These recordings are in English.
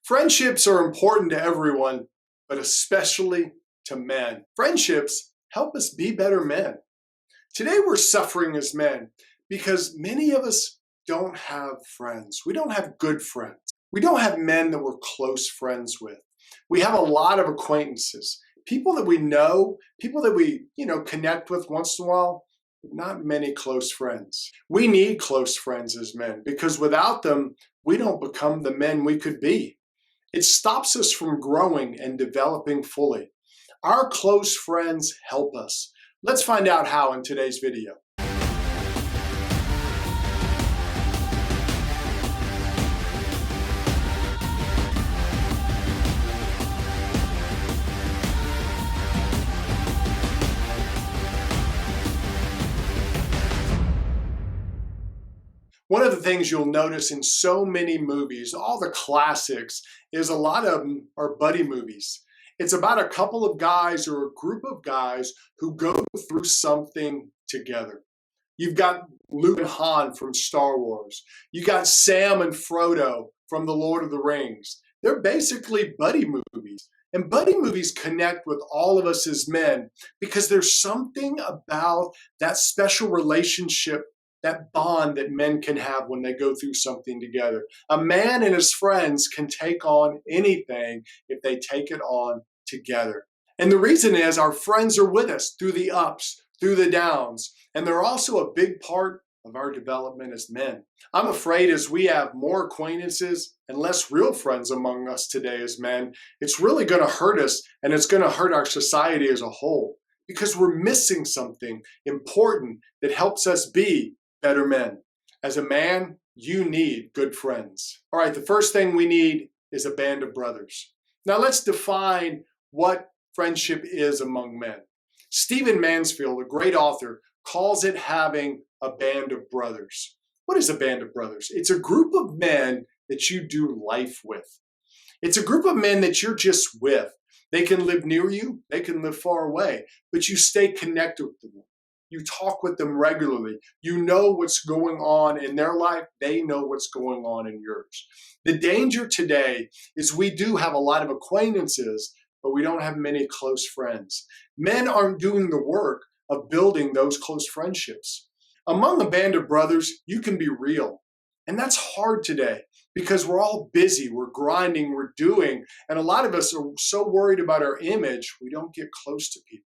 Friendships are important to everyone, but especially to men. Friendships help us be better men. Today we're suffering as men because many of us don't have friends. We don't have good friends. We don't have men that we're close friends with. We have a lot of acquaintances, people that we know, people that we, connect with once in a while, but not many close friends. We need close friends as men because without them, we don't become the men we could be. It stops us from growing and developing fully. Our close friends help us. Let's find out how in today's video. One of the things you'll notice in so many movies, all the classics, is a lot of them are buddy movies. It's about a couple of guys or a group of guys who go through something together. You've got Luke and Han from Star Wars. You got Sam and Frodo from The Lord of the Rings. They're basically buddy movies. And buddy movies connect with all of us as men because there's something about that special relationship, that bond that men can have when they go through something together. A man and his friends can take on anything if they take it on together. And the reason is our friends are with us through the ups, through the downs, and they're also a big part of our development as men. I'm afraid as we have more acquaintances and less real friends among us today as men, it's really going to hurt us and it's going to hurt our society as a whole because we're missing something important that helps us be better men. As a man, you need good friends. All right, the first thing we need is a band of brothers. Now let's define what friendship is among men. Stephen Mansfield, a great author, calls it having a band of brothers. What is a band of brothers? It's a group of men that you do life with. It's a group of men that you're just with. They can live near you, they can live far away, but you stay connected with them. You talk with them regularly. You know what's going on in their life. They know what's going on in yours. The danger today is we do have a lot of acquaintances, but we don't have many close friends. Men aren't doing the work of building those close friendships. Among a band of brothers, you can be real. And that's hard today because we're all busy, we're grinding, we're doing, and a lot of us are so worried about our image, we don't get close to people.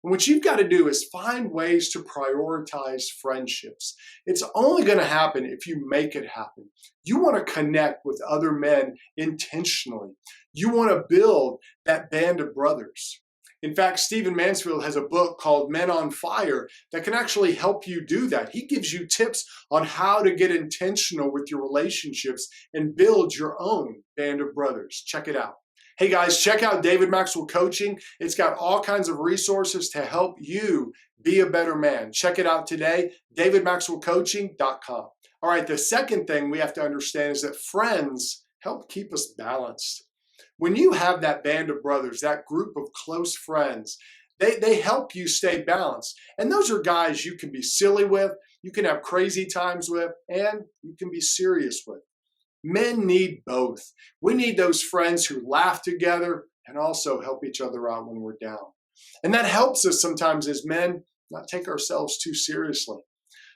And what you've got to do is find ways to prioritize friendships. It's only going to happen if you make it happen. You want to connect with other men intentionally. You want to build that band of brothers. In fact, Stephen Mansfield has a book called Men on Fire that can actually help you do that. He gives you tips on how to get intentional with your relationships and build your own band of brothers. Check it out. Hey guys, check out David Maxwell Coaching. It's got all kinds of resources to help you be a better man. Check it out today, davidmaxwellcoaching.com. All right, the second thing we have to understand is that friends help keep us balanced. When you have that band of brothers, that group of close friends, they help you stay balanced. And those are guys you can be silly with, you can have crazy times with, and you can be serious with. Men need both. We need those friends who laugh together and also help each other out when we're down. And that helps us sometimes as men not take ourselves too seriously.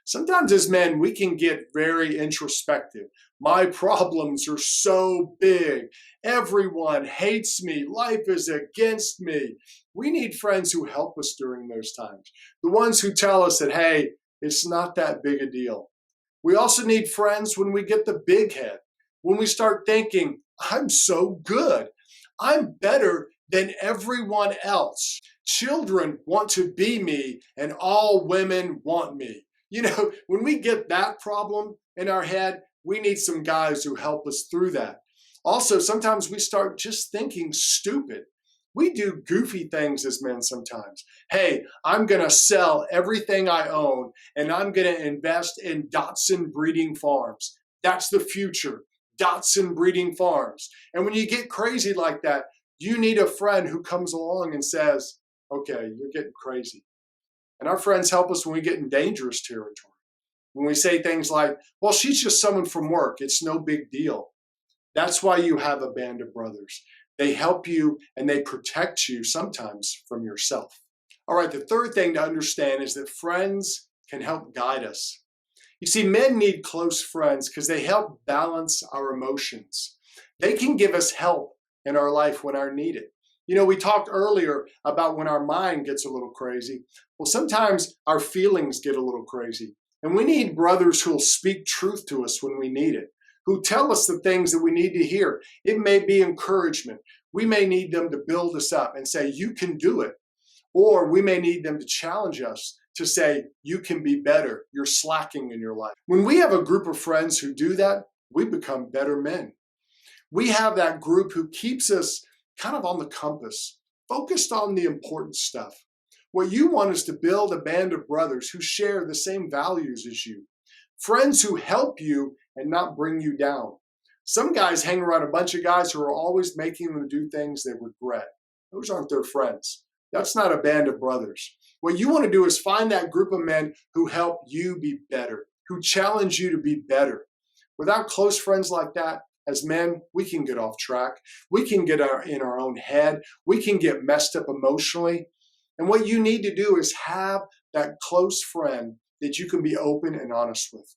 Sometimes as men, we can get very introspective. My problems are so big. Everyone hates me. Life is against me. We need friends who help us during those times. The ones who tell us that, hey, it's not that big a deal. We also need friends when we get the big head. When we start thinking, I'm so good, I'm better than everyone else. Children want to be me and all women want me. When we get that problem in our head, we need some guys who help us through that. Also, sometimes we start just thinking stupid. We do goofy things as men sometimes. Hey, I'm going to sell everything I own and I'm going to invest in Dotson breeding farms. That's the future. Dotson breeding farms. And when you get crazy like that, you need a friend who comes along and says, okay, you're getting crazy. And our friends help us when we get in dangerous territory. When we say things like, well, she's just someone from work. It's no big deal. That's why you have a band of brothers. They help you and they protect you sometimes from yourself. All right, the third thing to understand is that friends can help guide us. You see, men need close friends because they help balance our emotions. They can give us help in our life when our needed. You know, we talked earlier about when our mind gets a little crazy. Well, sometimes our feelings get a little crazy. And we need brothers who'll speak truth to us when we need it, who tell us the things that we need to hear. It may be encouragement. We may need them to build us up and say, you can do it. Or we may need them to challenge us to say, you can be better. You're slacking in your life. When we have a group of friends who do that, we become better men. We have that group who keeps us kind of on the compass, focused on the important stuff. What you want is to build a band of brothers who share the same values as you, friends who help you and not bring you down. Some guys hang around a bunch of guys who are always making them do things they regret. Those aren't their friends. That's not a band of brothers. What you want to do is find that group of men who help you be better, who challenge you to be better. Without close friends like that, as men, we can get off track. We can get in our own head. We can get messed up emotionally. And what you need to do is have that close friend that you can be open and honest with.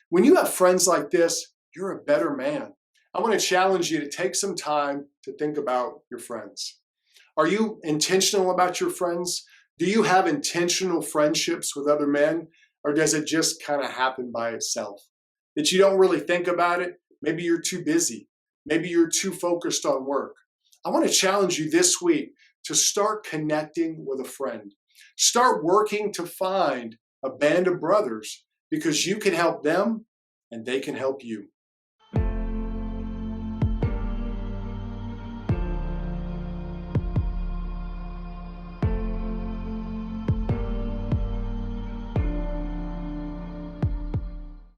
When you have friends like this, you're a better man. I want to challenge you to take some time to think about your friends. Are you intentional about your friends? Do you have intentional friendships with other men? Or does it just kind of happen by itself? That you don't really think about it? Maybe you're too busy. Maybe you're too focused on work. I want to challenge you this week to start connecting with a friend. Start working to find a band of brothers because you can help them and they can help you.